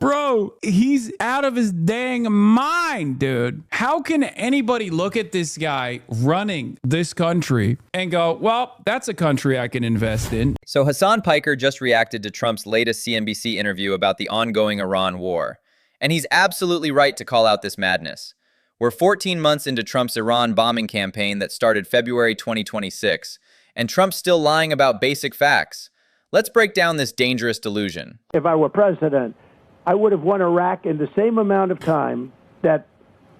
Bro, he's out of his dang mind, dude. How can anybody look at this guy running this country and go, well, that's a country I can invest in? So Hasan Piker just reacted to Trump's latest CNBC interview about the ongoing Iran war. And he's absolutely right to call out this madness. We're 14 months into Trump's Iran bombing campaign that started February 2026, and Trump's still lying about basic facts. Let's break down this dangerous delusion. If I were president, I would have won Iraq in the same amount of time that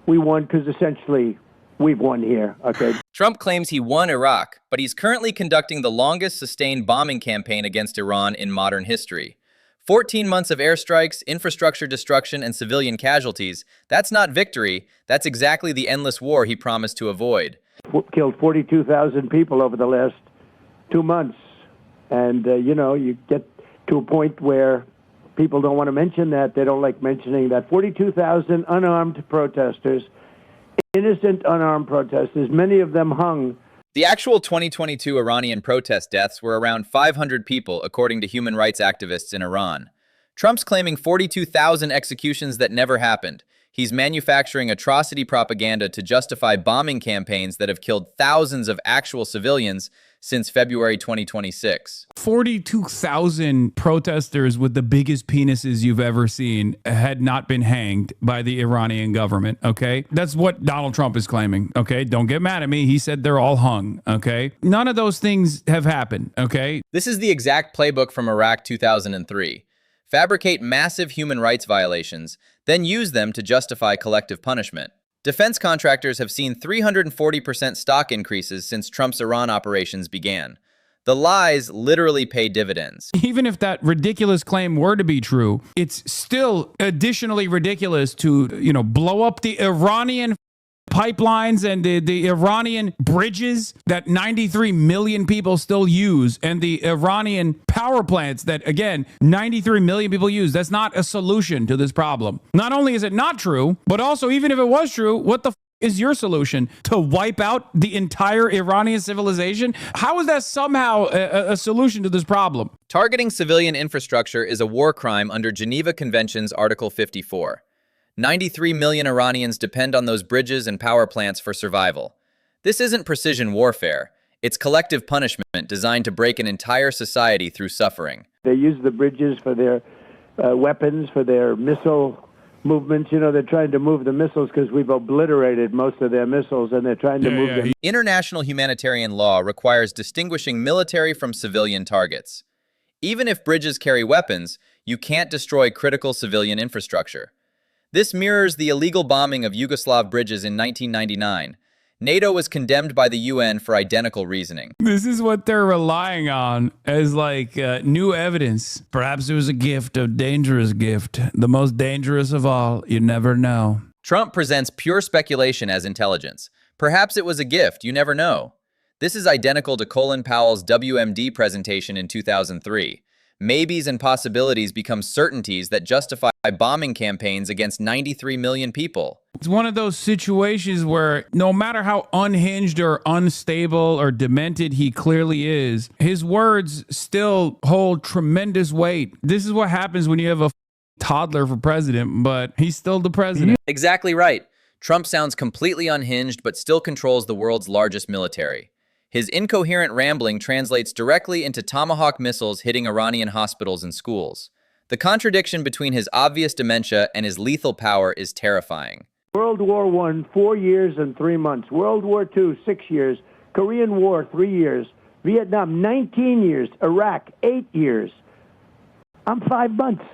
we won, because essentially we've won here, okay? Trump claims he won Iraq, but he's currently conducting the longest sustained bombing campaign against Iran in modern history. 14 months of airstrikes, infrastructure destruction, and civilian casualties, that's not victory, that's exactly the endless war he promised to avoid. Killed 42,000 people over the last 2 months. And, you get to a point where people don't want to mention that. They don't like mentioning that. 42,000 unarmed protesters, innocent unarmed protesters, many of them hung. The actual 2022 Iranian protest deaths were around 500 people, according to human rights activists in Iran. Trump's claiming 42,000 executions that never happened. He's manufacturing atrocity propaganda to justify bombing campaigns that have killed thousands of actual civilians since February 2026. 42,000 protesters with the biggest penises you've ever seen had not been hanged by the Iranian government, okay? That's what Donald Trump is claiming, okay? Don't get mad at me. He said they're all hung, okay? None of those things have happened, okay? This is the exact playbook from Iraq 2003. Fabricate massive human rights violations, then use them to justify collective punishment. Defense contractors have seen 340% stock increases since Trump's Iran operations began. The lies literally pay dividends. Even if that ridiculous claim were to be true, it's still additionally ridiculous to, blow up the Iranian pipelines and the Iranian bridges that 93 million people still use, and the Iranian power plants that, again, 93 million people use. That's not a solution to this problem. Not only is it not true, but also, even if it was true, what the is your solution? To wipe out the entire Iranian civilization? How is that somehow a solution to this problem? Targeting civilian infrastructure is a war crime under Geneva Convention's Article 54. 93 million Iranians depend on those bridges and power plants for survival. This isn't precision warfare. It's collective punishment designed to break an entire society through suffering. They use the bridges for their weapons, for their missile movements. They're trying to move the missiles because we've obliterated most of their missiles, and they're trying to move them. International humanitarian law requires distinguishing military from civilian targets. Even if bridges carry weapons, you can't destroy critical civilian infrastructure. This mirrors the illegal bombing of Yugoslav bridges in 1999. NATO was condemned by the UN for identical reasoning. This is what they're relying on as new evidence. Perhaps it was a gift, a dangerous gift, the most dangerous of all. You never know. Trump presents pure speculation as intelligence. Perhaps it was a gift, you never know. This is identical to Colin Powell's WMD presentation in 2003. Maybes and possibilities become certainties that justify bombing campaigns against 93 million people. It's one of those situations where no matter how unhinged or unstable or demented he clearly is, his words still hold tremendous weight. This is what happens when you have a toddler for president, but he's still the president. Exactly right. Trump sounds completely unhinged, but still controls the world's largest military. His incoherent rambling translates directly into Tomahawk missiles hitting Iranian hospitals and schools. The contradiction between his obvious dementia and his lethal power is terrifying. World War I, 4 years and 3 months. World War II, 6 years. Korean War, 3 years. Vietnam, 19 years. Iraq, 8 years. I'm 5 months.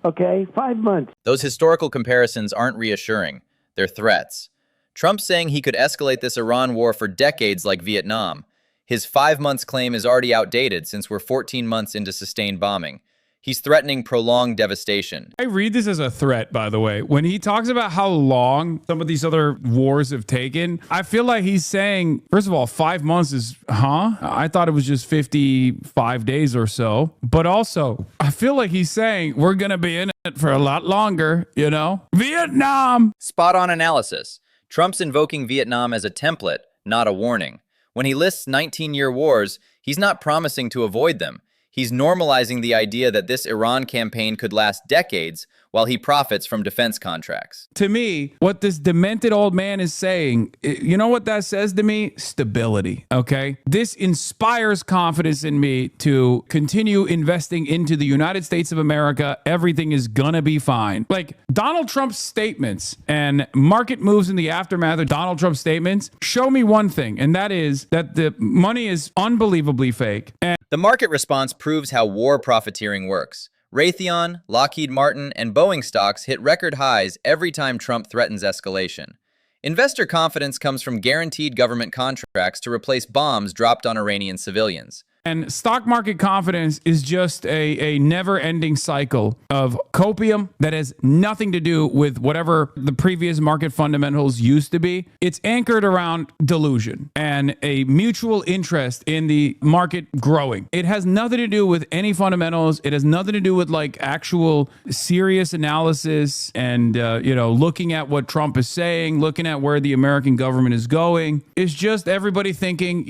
Okay, 5 months. Those historical comparisons aren't reassuring. They're threats. Trump's saying he could escalate this Iran war for decades like Vietnam. His 5 months claim is already outdated since we're 14 months into sustained bombing. He's threatening prolonged devastation. I read this as a threat, by the way. When he talks about how long some of these other wars have taken, I feel like he's saying, first of all, 5 months is, I thought it was just 55 days or so. But also, I feel like he's saying we're going to be in it for a lot longer, Vietnam! Spot on analysis. Trump's invoking Vietnam as a template, not a warning. When he lists 19-year wars, he's not promising to avoid them. He's normalizing the idea that this Iran campaign could last decades while he profits from defense contracts. To me, what this demented old man is saying, you know what that says to me? Stability, okay? This inspires confidence in me to continue investing into the United States of America. Everything is gonna be fine. Like Donald Trump's statements and market moves in the aftermath of Donald Trump's statements show me one thing, and that is that the money is unbelievably fake. And the market response proves how war profiteering works. Raytheon, Lockheed Martin, and Boeing stocks hit record highs every time Trump threatens escalation. Investor confidence comes from guaranteed government contracts to replace bombs dropped on Iranian civilians. And stock market confidence is just a never-ending cycle of copium that has nothing to do with whatever the previous market fundamentals used to be. It's anchored around delusion and a mutual interest in the market growing. It has nothing to do with any fundamentals. It has nothing to do with like actual serious analysis and, looking at what Trump is saying, looking at where the American government is going. It's just everybody thinking,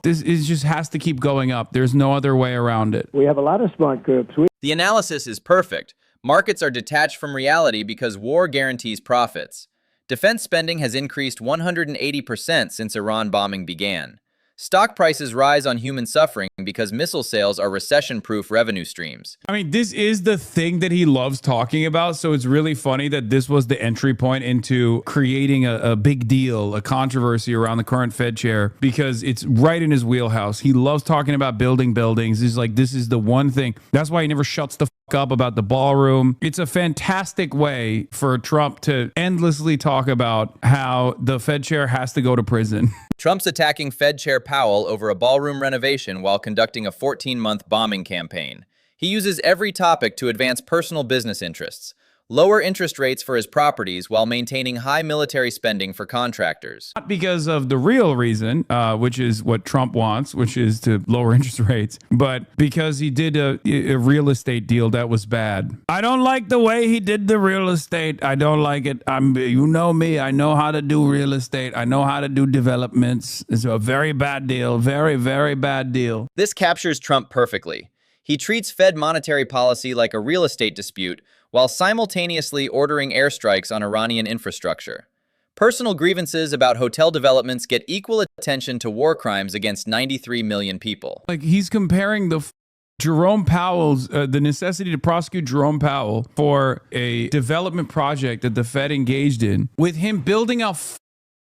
this is just has to keep going up. There's no other way around it. We have a lot of smart groups. The analysis is perfect. Markets are detached from reality because war guarantees profits. Defense spending has increased 180% since Iran bombing began. Stock prices rise on human suffering because missile sales are recession-proof revenue streams. I mean, this is the thing that he loves talking about, so it's really funny that this was the entry point into creating a big deal, a controversy around the current Fed chair, because it's right in his wheelhouse. He loves talking about building buildings. He's like, this is the one thing. That's why he never shuts the fuck up about the ballroom. It's a fantastic way for Trump to endlessly talk about how the Fed chair has to go to prison. Trump's attacking Fed Chair Powell over a ballroom renovation while conducting a 14-month bombing campaign. He uses every topic to advance personal business interests, lower interest rates for his properties while maintaining high military spending for contractors. Not because of the real reason, which is what Trump wants, which is to lower interest rates, but because he did a real estate deal that was bad. I don't like the way he did the real estate. I don't like it. You know me. I know how to do real estate. I know how to do developments. It's a very bad deal. Very, very bad deal. This captures Trump perfectly. He treats Fed monetary policy like a real estate dispute while simultaneously ordering airstrikes on Iranian infrastructure. Personal grievances about hotel developments get equal attention to war crimes against 93 million people. Like he's comparing Jerome Powell's, the necessity to prosecute Jerome Powell for a development project that the Fed engaged in with him building a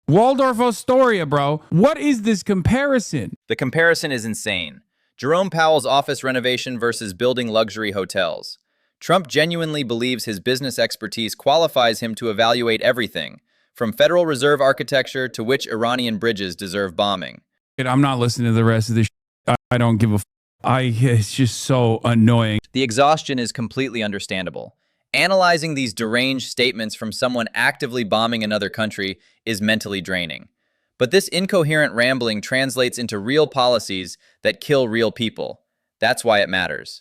Waldorf Astoria, bro. What is this comparison? The comparison is insane. Jerome Powell's office renovation versus building luxury hotels. Trump genuinely believes his business expertise qualifies him to evaluate everything, from Federal Reserve architecture to which Iranian bridges deserve bombing. I'm not listening to the rest of this. I don't give a it's just so annoying. The exhaustion is completely understandable. Analyzing these deranged statements from someone actively bombing another country is mentally draining. But this incoherent rambling translates into real policies that kill real people. That's why it matters.